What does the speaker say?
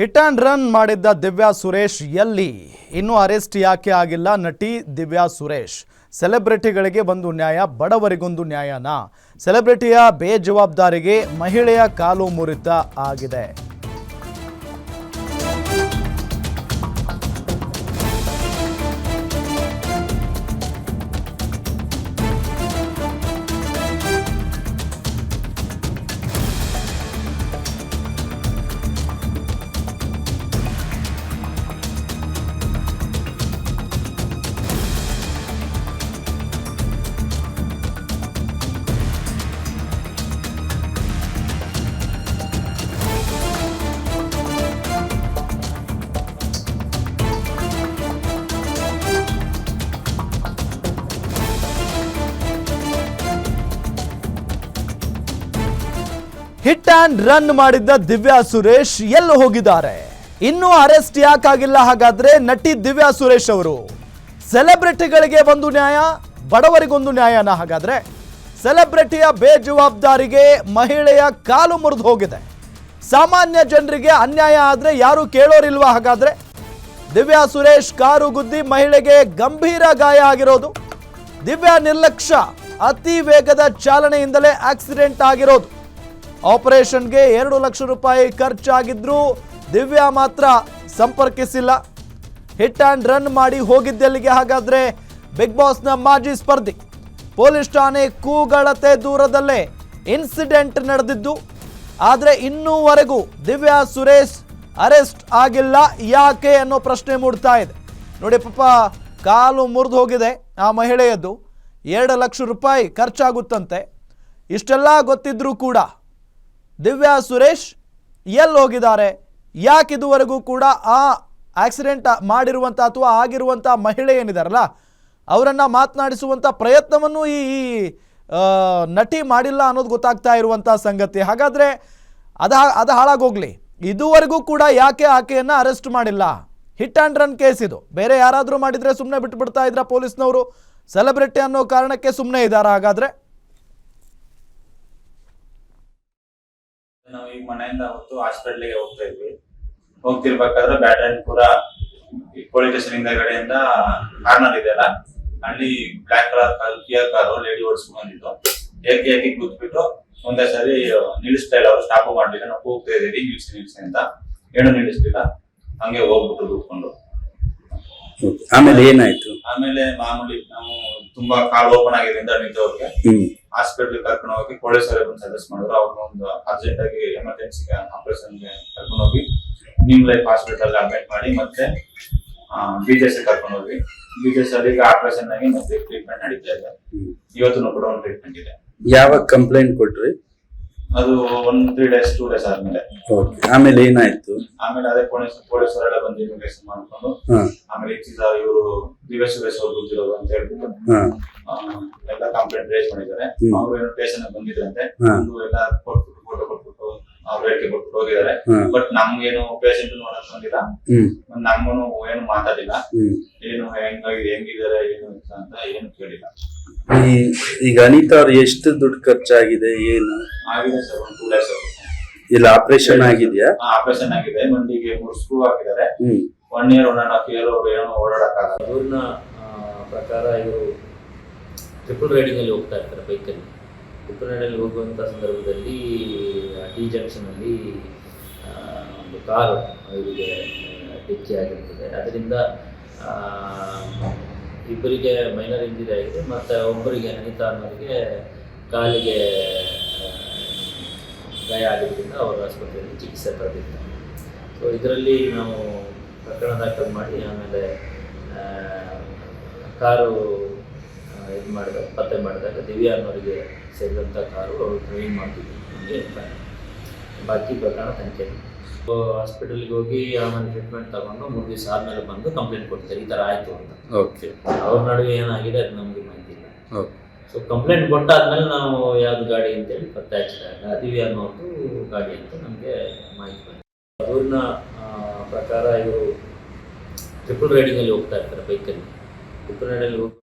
Hit and run ಮಾಡಿದ್ದ ದಿವ್ಯಾ ಸುರೇಶ್ ಎಲ್ಲಿ ಇನ್ನೂ ಅರೆಸ್ಟ್ ಯಾಕೆ ಆಗಿಲ್ಲ? ನಟಿ ದಿವ್ಯಾ ಸುರೇಶ್ ಸೆಲೆಬ್ರಿಟಿಗಳಿಗೆ ಒಂದು ನ್ಯಾಯ, ಬಡವರಿಗೊಂದು ನ್ಯಾಯನ? ಸೆಲೆಬ್ರಿಟಿಯ ಬೇಜವಾಬ್ದಾರಿಗೆ ಮಹಿಳೆಯ ಕಾಲು ಮುರಿತ ಆಗಿದೆ. ಹಿಟ್ ಆ್ಯಂಡ್ ರನ್ ಮಾಡಿದ್ದ ದಿವ್ಯಾ ಸುರೇಶ್ ಎಲ್ಲಿ ಹೋಗಿದ್ದಾರೆ? ಇನ್ನೂ ಅರೆಸ್ಟ್ ಯಾಕಾಗಿಲ್ಲ? ಹಾಗಾದ್ರೆ ನಟಿ ದಿವ್ಯಾ ಸುರೇಶ್ ಅವರು ಸೆಲೆಬ್ರಿಟಿಗಳಿಗೆ ಒಂದು ನ್ಯಾಯ, ಬಡವರಿಗೊಂದು ನ್ಯಾಯನ? ಹಾಗಾದ್ರೆ ಸೆಲೆಬ್ರಿಟಿಯ ಬೇಜವಾಬ್ದಾರಿಗೆ ಮಹಿಳೆಯ ಕಾಲು ಮುರಿದು ಹೋಗಿದೆ. ಸಾಮಾನ್ಯ ಜನರಿಗೆ ಅನ್ಯಾಯ ಆದ್ರೆ ಯಾರು ಕೇಳೋರಿಲ್ವಾ? ಹಾಗಾದ್ರೆ ದಿವ್ಯಾ ಸುರೇಶ್ ಕಾರು ಗುದ್ದಿ ಮಹಿಳೆಗೆ ಗಂಭೀರ ಗಾಯ ಆಗಿರೋದು, ದಿವ್ಯಾ ನಿರ್ಲಕ್ಷ್ಯ, ಅತಿ ವೇಗದ ಚಾಲನೆಯಿಂದಲೇ ಆಕ್ಸಿಡೆಂಟ್ ಆಗಿರೋದು. ಆಪರೇಷನ್ಗೆ 2 ಲಕ್ಷ ರೂಪಾಯಿ ಖರ್ಚಾಗಿದ್ರು ದಿವ್ಯಾ ಮಾತ್ರ ಸಂಪರ್ಕಿಸಿಲ್ಲ. ಹಿಟ್ ಆ್ಯಂಡ್ ರನ್ ಮಾಡಿ ಹೋಗಿದ್ದೆಲ್ಲಿಗೆ? ಹಾಗಾದ್ರೆ ಬಿಗ್ ಬಾಸ್ನ ಮಾಜಿ ಸ್ಪರ್ಧಿ ಪೊಲೀಸ್ ಠಾಣೆ ಕೂಗಳತೆ ದೂರದಲ್ಲೇ ಇನ್ಸಿಡೆಂಟ್ ನಡೆದಿದ್ದು. ಆದರೆ ಇನ್ನೂವರೆಗೂ ದಿವ್ಯಾ ಸುರೇಶ್ ಅರೆಸ್ಟ್ ಆಗಿಲ್ಲ. ಯಾಕೆ ಅನ್ನೋ ಪ್ರಶ್ನೆ ಮೂಡ್ತಾ ಇದೆ. ನೋಡಿ ಪಾಪ, ಕಾಲು ಮುರಿದು ಹೋಗಿದೆ ಆ ಮಹಿಳೆಯದ್ದು, 2 ಲಕ್ಷ ರೂಪಾಯಿ ಖರ್ಚಾಗುತ್ತಂತೆ. ಇಷ್ಟೆಲ್ಲ ಗೊತ್ತಿದ್ರೂ ಕೂಡ ದಿವ್ಯಾ ಸುರೇಶ್ ಎಲ್ಲಿ ಹೋಗಿದ್ದಾರೆ? ಯಾಕೆ ಇದುವರೆಗೂ ಕೂಡ ಆ ಆಕ್ಸಿಡೆಂಟ್ ಮಾಡಿರುವಂಥ ಅಥವಾ ಆಗಿರುವಂಥ ಮಹಿಳೆ ಏನಿದಾರಲ್ಲ ಅವರನ್ನು ಮಾತನಾಡಿಸುವಂಥ ಪ್ರಯತ್ನವನ್ನು ಈ ನಟಿ ಮಾಡಿಲ್ಲ ಅನ್ನೋದು ಗೊತ್ತಾಗ್ತಾ ಇರುವಂಥ ಸಂಗತಿ. ಹಾಗಾದರೆ ಅದು ಹಾಳಾಗೋಗ್ಲಿ, ಇದುವರೆಗೂ ಕೂಡ ಯಾಕೆ ಆಕೆಯನ್ನು ಅರೆಸ್ಟ್ ಮಾಡಿಲ್ಲ? ಹಿಟ್ ಆ್ಯಂಡ್ ರನ್ ಕೇಸ್ ಇದು. ಬೇರೆ ಯಾರಾದರೂ ಮಾಡಿದರೆ ಸುಮ್ಮನೆ ಬಿಟ್ಬಿಡ್ತಾ ಇದ್ರ ಪೊಲೀಸ್ನವರು? ಸೆಲೆಬ್ರಿಟಿ ಅನ್ನೋ ಕಾರಣಕ್ಕೆ ಸುಮ್ಮನೆ ಇದ್ದಾರಾ? ಹಾಗಾದರೆ ನಾವು ಈಗ ಮನೆಯಿಂದ ಅವತ್ತು ಹಾಸ್ಪಿಟ್ಲಿಗೆ ಹೋಗ್ತಾ ಇದ್ವಿ. ಹೋಗ್ತಿರ್ಬೇಕಾದ್ರೆ ಬ್ಯಾಟ್ರಾಯನ್ಪುರ ಪೊಲೀಸ್ ಸ್ಟೇಷನ್ ಹಿಂದಗಡೆಯಿಂದ ಕಾರ್ನರ್ ಇದೆಯಲ್ಲ, ಅಲ್ಲಿ ಬ್ಲಾಕ್ ಕಲರ್ ಕಿಯರ್ ಕಾರು ಲೇಡಿ ಓಡಿಸ್ಕೊಂಡು ಬಂದಿದ್ದು. ಏಕೆ ಕೂತ್ಬಿಟ್ಟು ಒಂದೇ ಸರಿ ನಿಲ್ಲಿಸ್ತಾ ಇಲ್ಲ, ಅವ್ರು ಸ್ಟಾಪ್ ಮಾಡ್ಲಿಲ್ಲ. ನಾವು ಹೋಗ್ತಾ ಇದೀವಿ, ನಿಲ್ಸಿ ಅಂತ ಏನು ನಿಲ್ಲಿಸ್ತಿಲ್ಲ, ಹಂಗೆ ಹೋಗ್ಬಿಟ್ಟು ಕೂತ್ಕೊಂಡು. ಆಮೇಲೆ ಏನಾಯ್ತು? ಆಮೇಲೆ ಮಾಮೂಲಿ ನಾವು ತುಂಬಾ ಕಾಲ್ ಓಪನ್ ಆಗಿದ್ರಿಂದ ನಿಂತವ್ರಿಗೆ ಹಾಸ್ಪಿಟಲ್ ಕರ್ಕೊಂಡು ಹೋಗಿ ಪೊಲೀಸರೇ ಬಂದು ಸಜೆಸ್ಟ್ ಮಾಡಿದ್ರು. ಅವ್ರನ್ನ ಒಂದು ಅರ್ಜೆಂಟ್ ಆಗಿ ಎಮರ್ಜೆನ್ಸಿ ಆಪರೇಷನ್ಗೆ ಕರ್ಕೊಂಡು ಹೋಗಿ ನಿಮ್ ಲೈಫ್ ಹಾಸ್ಪಿಟಲ್ ಅಡ್ಮಿಟ್ ಮಾಡಿ ಮತ್ತೆ BJS ಕರ್ಕೊಂಡು ಹೋಗಿ BJS ಅಲ್ಲಿ ಆಪರೇಷನ್ ಆಗಿ ಮತ್ತೆ ಟ್ರೀಟ್ಮೆಂಟ್ ನಡೀತಾ ಇದೆ. ಇವತ್ತು ಕೂಡ ಒಂದು ಟ್ರೀಟ್ಮೆಂಟ್ ಇದೆ. ಯಾವಾಗ ಕಂಪ್ಲೇಂಟ್ ಕೊಟ್ರಿ? ಅದು 3 days 2 days ಆದ್ಮೇಲೆ. ಆಮೇಲೆ ಏನಾಯ್ತು? ಆಮೇಲೆ ಅದೇ ಪೊಲೀಸರೆಲ್ಲ ಬಂದು ಇನ್ವೆಸ್ಟಿಗೇಷನ್ ಮಾಡ್ಕೊಂಡು ಆಮೇಲೆ ಇವರು ದಿವ್ಯಾ ಸುರೇಶ್ ಅವ್ರು ಗೊತ್ತಿರೋದು ಅಂತ ಹೇಳ್ಬಿಟ್ಟು ಎಲ್ಲ ಕಂಪ್ಲೇಂಟ್ ರೇಸ್ ಮಾಡಿದ್ದಾರೆ. ಅವ್ರು ಏನೋ ಸ್ಟೇಷನ್ ಬಂದಿದ್ರಂತೆ, ಎಲ್ಲ ಫೋಟೋ ಕೊಟ್ಬಿಟ್ಟು ಅವ್ರ ಹೇಳಿಕೆ ಕೊಟ್ಬಿಟ್ಟು ಹೋಗಿದ್ದಾರೆ. ಬಟ್ ನಮ್ಗೇನು ಪೇಷಂಟ್ ನೋಡಕ್ ಬಂದಿಲ್ಲ, ನಮ್ಮನು ಏನು ಮಾತಾಡಿಲ್ಲ, ಏನು ಹೆಂಗಿದ್ದಾರೆ ಏನು ಅಂತ ಏನು ಕೇಳಿಲ್ಲ. ಈಗ ಅನಿತಾ ಅವ್ರು ಎಷ್ಟು ದುಡ್ಡು ಖರ್ಚಾಗಿದೆ? ಏನು ಆಗಿದೆ ಸರ್? 1-2 lakhs. ಇಲ್ಲ ಆಪರೇಷನ್ ಆಗಿದ್ಯಾ? ಆಪರೇಷನ್ ಆಗಿದೆ. ಮಂಡಿಗೆ 3 ಸ್ಕ್ರೂ ಹಾಕಿದ್ದಾರೆ. 1 year 1.5 year ಅವ್ರು ಏನೋ ಓಡಾಡಕ್ಕಾಗಲ್ಲ. ಅವ್ರನ್ನ ಪ್ರಕಾರ ಇವರು ಟ್ರಿಪಲ್ ರೈಡಿಂಗ್ ಅಲ್ಲಿ ಹೋಗ್ತಾ ಇರ್ತಾರೆ ಬೈಕಲ್ಲಿ. ಟ್ರಿಪಲ್ ರೈಡಲ್ಲಿ ಹೋಗುವಂಥ ಸಂದರ್ಭದಲ್ಲಿ ಟಿ ಜಂಕ್ಷನಲ್ಲಿ ಒಂದು ಕಾರು ಇವರಿಗೆ ಡಿಕ್ಕಿ ಆಗಿರ್ತದೆ. ಅದರಿಂದ ಇಬ್ಬರಿಗೆ ಮೈನರ್ ಇಂಜುರಿ ಆಗಿದೆ, ಮತ್ತು ಒಬ್ಬರಿಗೆ ಅನಿತಾ ಅನ್ನೋರಿಗೆ ಕಾಲಿಗೆ ಗಾಯ ಆಗಿದ್ದರಿಂದ ಅವರು ಆಸ್ಪತ್ರೆಯಲ್ಲಿ ಚಿಕಿತ್ಸೆ ಪಡೆದಿದ್ದಾರೆ. ಸೊ ಇದರಲ್ಲಿ ನಾವು ಪ್ರಕರಣ ದಾಖಲು ಮಾಡಿ ಆಮೇಲೆ ಕಾರು ಪತ್ತೆ ಮಾಡಿದಾಗ ದಿವ್ಯಾ ಅನ್ನೋರಿಗೆ ಸೇರಿದಂಥ ಕಾರು ಅವರು ಡ್ರೈವಿಂಗ್ ಮಾಡ್ತಿದ್ವಿ. ನಮಗೆ ಬಾಕಿ ಪ್ರಕರಣ ತನಿಖೆ. ಹಾಸ್ಪಿಟಲ್ಗೆ ಹೋಗಿ ಆಮೇಲೆ ಟ್ರೀಟ್ಮೆಂಟ್ ತಗೊಂಡು 3 ದಿವಸ ಆದ್ಮೇಲೆ ಬಂದು ಕಂಪ್ಲೇಂಟ್ ಕೊಡ್ತಾರೆ, ಈ ಥರ ಆಯಿತು ಅಂತ. ಓಕೆ, ಅವ್ರ ನಡುವೆ ಏನಾಗಿದೆ ಅದು ನಮಗೆ ಮಾಹಿತಿ ಇಲ್ಲ. ಸೊ ಕಂಪ್ಲೇಂಟ್ ಕೊಟ್ಟಾದ್ಮೇಲೆ ನಾವು ಯಾವ್ದು ಗಾಡಿ ಅಂತೇಳಿ ಪತ್ತೆ ಹಚ್ಚಿದಾಗ ದಿವ್ಯಾ ಅನ್ನೋದು ಗಾಡಿ ಅಂತ ನಮಗೆ ಮಾಹಿತಿ ಬಂದಿದೆ. ಅವ್ರನ್ನ ಪ್ರಕಾರ ಇವರು ಟ್ರಿಪಲ್ ರೈಡಿಂಗ್ ಅಲ್ಲಿ ಹೋಗ್ತಾ ಇರ್ತಾರೆ ಬೈಕಲ್ಲಿ. ಟ್ರಿಪಲ್ ರೈಡಲ್ಲಿ